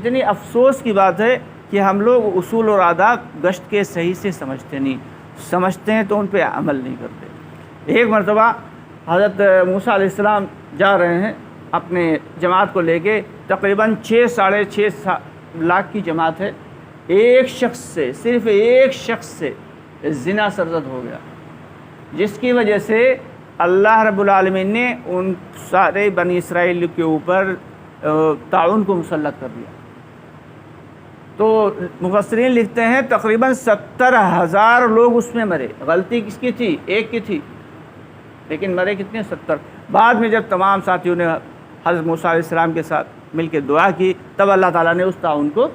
اتنی افسوس کی بات ہے کہ ہم لوگ اصول اور آداب گشت کے صحیح سے سمجھتے ہیں تو ان پہ عمل نہیں کرتے۔ ایک مرتبہ حضرت موسیٰ علیہ السلام جا رہے ہیں اپنے جماعت کو لے کے، تقریباً 6-6.5 لاکھ کی جماعت ہے، ایک شخص سے، صرف ایک شخص سے زنا سرزد ہو گیا، جس کی وجہ سے اللہ رب العالمین نے ان سارے بنی اسرائیل کے اوپر طاعون کو مسلط کر دیا۔ تو مفسرین لکھتے ہیں تقریباً 70,000 لوگ اس میں مرے۔ غلطی کس کی تھی؟ ایک کی تھی، لیکن مرے کتنے؟ 70۔ بعد میں جب تمام ساتھیوں نے حضرت موسیٰ علیہ السلام کے ساتھ مل کے دعا کی، تب اللہ تعالیٰ نے اس طاعون کو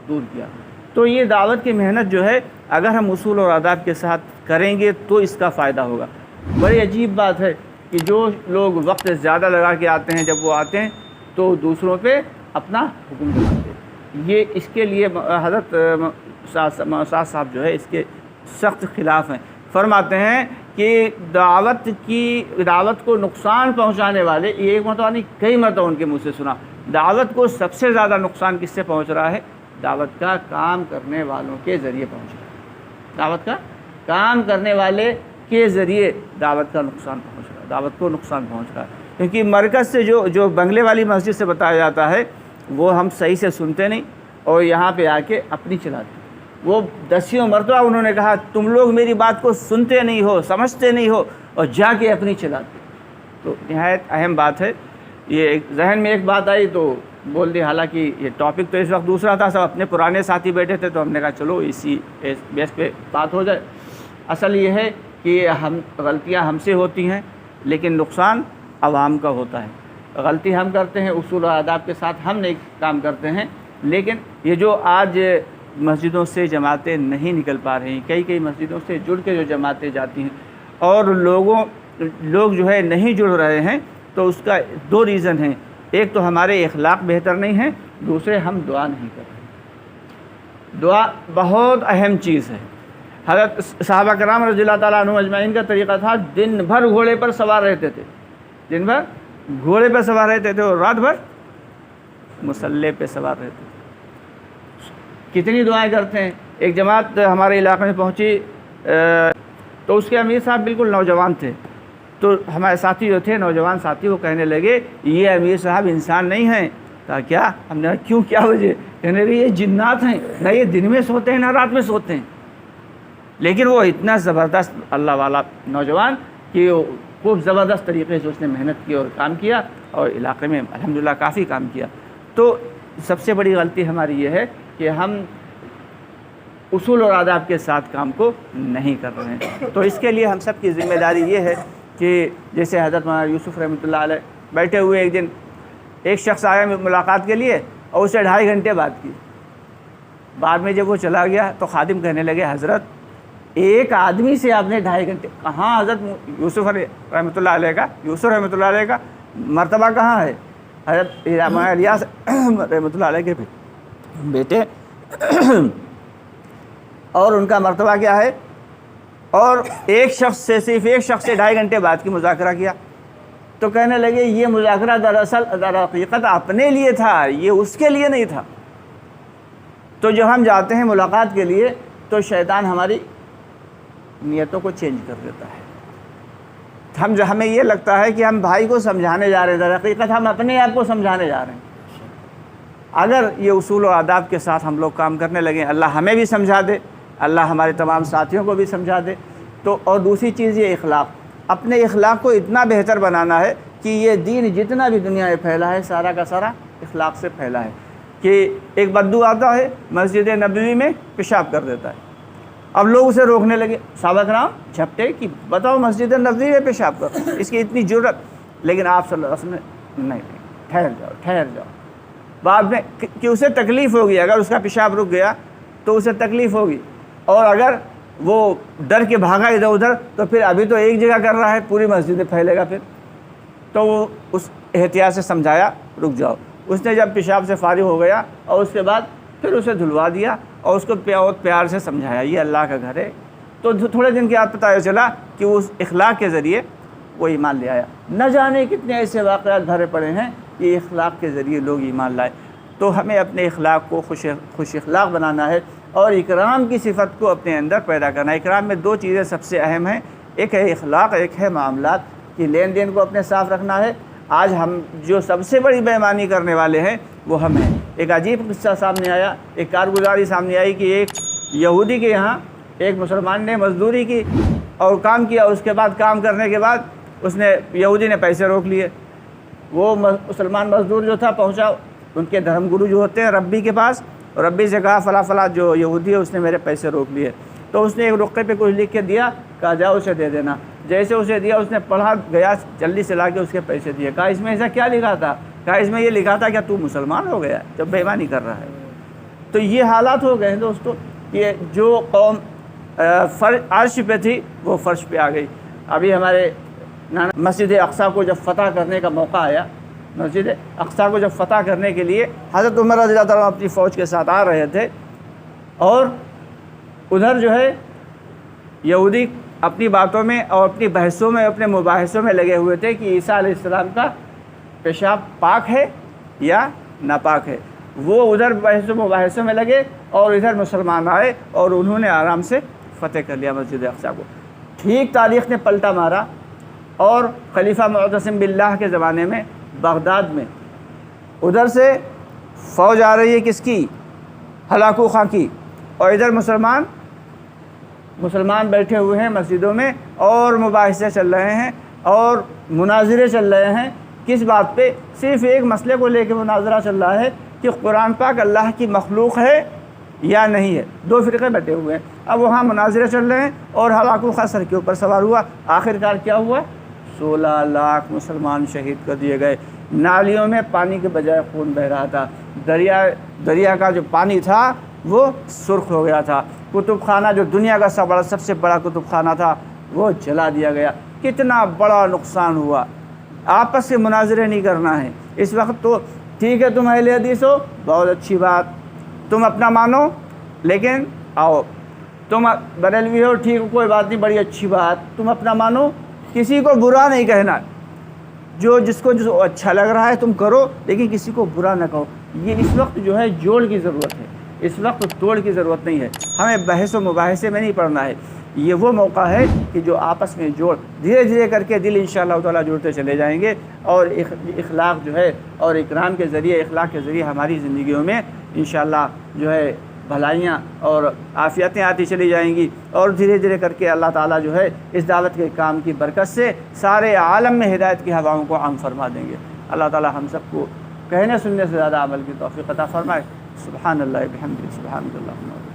دور کیا۔ تو یہ دعوت کی محنت جو ہے، اگر ہم اصول اور آداب کے ساتھ کریں گے تو اس کا فائدہ ہوگا۔ بڑی عجیب بات ہے کہ جو لوگ وقت زیادہ لگا کے آتے ہیں، جب وہ آتے ہیں تو دوسروں پہ اپنا حکم چلاتے ہیں۔ یہ اس کے لیے حضرت استاد صاحب جو ہے اس کے سخت خلاف ہیں۔ فرماتے ہیں کہ دعوت کو نقصان پہنچانے والے، یہ ایک مرتبہ نہیں کئی مرتبہ ان کے منہ سے سنا، دعوت کو سب سے زیادہ نقصان کس سے پہنچ رہا ہے؟ دعوت کا کام کرنے والوں کے ذریعے پہنچ رہا ہے۔ دعوت کا کام کرنے والے کے ذریعے دعوت کا نقصان پہنچ رہا ہے، دعوت کو نقصان پہنچ رہا ہے۔ کیونکہ مرکز سے جو بنگلے والی مسجد سے بتایا جاتا ہے وہ ہم صحیح سے سنتے نہیں، اور یہاں پہ آ کے اپنی چلاتے۔ وہ 10 مرتبہ انہوں نے کہا تم لوگ میری بات کو سنتے نہیں ہو، سمجھتے نہیں ہو، اور جا کے اپنی چلاتے۔ تو نہایت اہم بات ہے۔ یہ ایک ذہن میں ایک بات آئی تو بول دی، حالانکہ یہ ٹاپک تو اس وقت دوسرا تھا، سب اپنے پرانے ساتھی بیٹھے تھے، تو ہم نے کہا چلو اسی بیس پہ بات ہو جائے۔ اصل یہ ہے کہ غلطیاں ہم سے ہوتی ہیں، لیکن نقصان عوام کا ہوتا ہے۔ غلطی ہم کرتے ہیں، اصول و آداب کے ساتھ ہم نیک کام کرتے ہیں، لیکن یہ جو آج مسجدوں سے جماعتیں نہیں نکل پا رہی، کئی مسجدوں سے جڑ کے جو جماعتیں جاتی ہیں اور لوگ جو ہے نہیں جڑ رہے ہیں، تو اس کا 2 ریزن ہیں۔ ایک تو ہمارے اخلاق بہتر نہیں ہیں، دوسرے ہم دعا نہیں کر رہے۔ دعا بہت اہم چیز ہے۔ حضرت صحابہ کرام رضی اللہ تعالیٰ عنہ اجمعین کا طریقہ تھا، دن بھر گھوڑے پر سوار رہتے تھے، دن بھر گھوڑے پر سوار رہتے تھے اور رات بھر مصلی پہ سوار رہتے تھے۔ کتنی دعائیں کرتے ہیں۔ ایک جماعت ہمارے علاقے میں پہنچی تو اس کے امیر صاحب بالکل نوجوان تھے، تو ہمارے ساتھی جو تھے، نوجوان ساتھی، وہ کہنے لگے یہ امیر صاحب انسان نہیں ہیں۔ کہا کیا؟ ہم نے کہا کیوں، کیا وجہ؟ کہنے لگے یہ جنات ہیں، نہ یہ دن میں سوتے ہیں نہ رات میں سوتے ہیں۔ لیکن وہ اتنا زبردست اللہ والا نوجوان کہ خوب زبردست طریقے سے اس نے محنت کی اور کام کیا، اور علاقے میں الحمدللہ کافی کام کیا۔ تو سب سے بڑی غلطی ہماری یہ ہے کہ ہم اصول اور آداب کے ساتھ کام کو نہیں کر رہے ہیں۔ تو اس کے لیے ہم سب کی ذمہ داری یہ ہے کہ جیسے حضرت مولانا یوسف رحمۃ اللہ علیہ بیٹھے ہوئے، ایک دن ایک شخص آیا ملاقات کے لیے اور اسے 2.5 گھنٹے بات کی۔ بعد میں جب وہ چلا گیا تو خادم کہنے لگے حضرت ایک آدمی سے آپ نے 2.5 گھنٹے، کہاں حضرت یوسف رحمۃ اللہ علیہ کا، یوسف رحمۃ اللہ علیہ کا مرتبہ کہاں ہے؟ حضرت الیاس رحمۃ اللہ علیہ کے بیٹے اور ان کا مرتبہ کیا ہے؟ اور ایک شخص سے، صرف ایک شخص سے 2.5 گھنٹے بات کی، مذاکرہ کیا۔ تو کہنے لگے یہ مذاکرہ در حقیقت اپنے لیے تھا، یہ اس کے لیے نہیں تھا۔ تو جب ہم جاتے ہیں ملاقات کے لیے تو شیطان ہماری نیتوں کو چینج کر دیتا ہے۔ ہمیں یہ لگتا ہے کہ ہم بھائی کو سمجھانے جا رہے ہیں، در حقیقت ہم اپنے آپ کو سمجھانے جا رہے ہیں۔ اگر یہ اصول و آداب کے ساتھ ہم لوگ کام کرنے لگیں، اللہ ہمیں بھی سمجھا دے، اللہ ہمارے تمام ساتھیوں کو بھی سمجھا دے۔ تو اور دوسری چیز یہ اخلاق، اپنے اخلاق کو اتنا بہتر بنانا ہے کہ یہ دین جتنا بھی دنیا میں پھیلا ہے سارا کا سارا اخلاق سے پھیلا ہے۔ کہ ایک بدو آتا ہے مسجد نبوی میں پیشاب کر دیتا ہے، اب لوگ اسے روکنے لگے، صحابہ کرام جھپٹے کہ بتاؤ مسجد نبوی میں پیشاب کر، اس کی اتنی جرت، لیکن آپ صلی اللہ علیہ وسلم نے نہیں، ٹھہر جاؤ۔ بعد میں کہ اسے تکلیف ہوگی، اگر اس کا پیشاب رک گیا تو اسے تکلیف ہوگی، اور اگر وہ ڈر کے بھاگا ادھر ادھر تو پھر ابھی تو ایک جگہ کر رہا ہے، پوری مسجد میں پھیلے گا۔ پھر تو وہ اس احتیاط سے سمجھایا رک جاؤ۔ اس نے جب پیشاب سے فارغ ہو گیا اور اس کے بعد پھر اسے دھلوا دیا اور اس کو بہت پیار سے سمجھایا یہ اللہ کا گھر ہے۔ تو تھوڑے دن کے بعد پتہ چلا کہ اس اخلاق کے ذریعے وہ ایمان لے آیا۔ نہ جانے کتنے ایسے واقعات بھرے پڑے ہیں کہ اخلاق کے ذریعے لوگ ایمان لائے۔ تو ہمیں اپنے اخلاق کو خوش اخلاق بنانا ہے اور اکرام کی صفت کو اپنے اندر پیدا کرنا ہے۔ اکرام میں دو چیزیں سب سے اہم ہیں، ایک ہے اخلاق، ایک ہے معاملات کی لین دین کو اپنے صاف رکھنا ہے۔ آج ہم جو سب سے بڑی بے ایمانی کرنے والے ہیں وہ ہم ہیں۔ ایک عجیب قصہ سامنے آیا، ایک کارگزاری سامنے آئی کہ ایک یہودی کے یہاں ایک مسلمان نے مزدوری کی اور کام کیا، اس کے بعد کام کرنے کے بعد یہودی نے پیسے روک لیے۔ وہ مسلمان مزدور جو تھا پہنچا ان کے دھرم گرو جو ہوتے ہیں ربی کے پاس، اور ربی سے کہا فلاں فلاں جو یہودی ہے اس نے میرے پیسے روک لیے۔ تو اس نے ایک رقعے پہ کچھ لکھ کے دیا، کہا جاؤ اسے دے دینا۔ جیسے اسے دیا اس نے پڑھا، گیا جلدی سے لا کے اس کے پیسے دیے۔ کہا اس میں ایسا کیا لکھا تھا؟ کہا اس میں یہ لکھا تھا کہ تو مسلمان ہو گیا جب بے ایمانی کر رہا ہے۔ تو یہ حالات ہو گئے ہیں دوستو کہ جو قوم عرش پہ تھی وہ فرش پہ آ گئی۔ ابھی ہمارے مسجد اقصیٰ کو جب فتح کرنے کا موقع آیا، مسجد اقصیٰ کو جب فتح کرنے کے لیے حضرت عمر رضی اللہ تعالیٰ اپنی فوج کے ساتھ آ رہے تھے، اور ادھر جو ہے یہودی اپنی باتوں میں اور اپنی بحثوں میں، اپنے مباحثوں میں لگے ہوئے تھے کہ عیسیٰ علیہ السلام کا پیشاب پاک ہے یا ناپاک ہے۔ وہ ادھر بحث و مباحثوں میں لگے اور ادھر مسلمان آئے اور انہوں نے آرام سے فتح کر لیا مسجد اقصیٰ کو۔ ٹھیک تاریخ نے پلٹا مارا، اور خلیفہ معتصم باللہ کے زمانے میں بغداد میں ادھر سے فوج آ رہی ہے کس کی؟ ہلاکو خاں کی، اور ادھر مسلمان بیٹھے ہوئے ہیں مسجدوں میں اور مباحثے چل رہے ہیں اور مناظرے چل رہے ہیں۔ کس بات پہ؟ صرف ایک مسئلے کو لے کے مناظرہ چل رہا ہے کہ قرآن پاک اللہ کی مخلوق ہے یا نہیں ہے۔ دو فرقے بیٹھے ہوئے ہیں، اب وہاں مناظرے چل رہے ہیں اور ہلاکو خاں سر کے اوپر سوار ہوا۔ آخرکار کیا ہوا؟ 16 لاکھ مسلمان شہید کر دیے گئے۔ نالیوں میں پانی کے بجائے خون بہہ رہا تھا، دریا کا جو پانی تھا وہ سرخ ہو گیا تھا۔ کتب خانہ جو دنیا کا سب سے بڑا کتب خانہ تھا وہ جلا دیا گیا۔ کتنا بڑا نقصان ہوا۔ آپس سے مناظرے نہیں کرنا ہے اس وقت۔ تو ٹھیک ہے تم اہل حدیث ہو، بہت اچھی بات، تم اپنا مانو، لیکن آؤ تم بریلوی ہو، ٹھیک ہے کوئی بات نہیں، بڑی اچھی بات، تم اپنا مانو، کسی کو برا نہیں کہنا، جس کو اچھا لگ رہا ہے تم کرو، لیکن کسی کو برا نہ کہو۔ یہ اس وقت جو ہے جوڑ کی ضرورت ہے، اس وقت توڑ کی ضرورت نہیں ہے۔ ہمیں بحث و مباحثے میں نہیں پڑنا ہے، یہ وہ موقع ہے کہ جو آپس میں جوڑ دھیرے دھیرے کر کے دل انشاءاللہ تعالیٰ جوڑتے چلے جائیں گے، اور اخلاق جو ہے اور اکرام کے ذریعے، اخلاق کے ذریعے ہماری زندگیوں میں انشاءاللہ جو ہے بھلائیاں اور عافیتیں آتی چلی جائیں گی، اور دھیرے دھیرے کر کے اللہ تعالیٰ جو ہے اس دعوت کے کام کی برکت سے سارے عالم میں ہدایت کی ہواؤں کو عام فرما دیں گے۔ اللہ تعالیٰ ہم سب کو کہنے سننے سے زیادہ عمل کی توفیق عطا فرمائے۔ سبحان اللہ بحمدہ، سبحان اللہ۔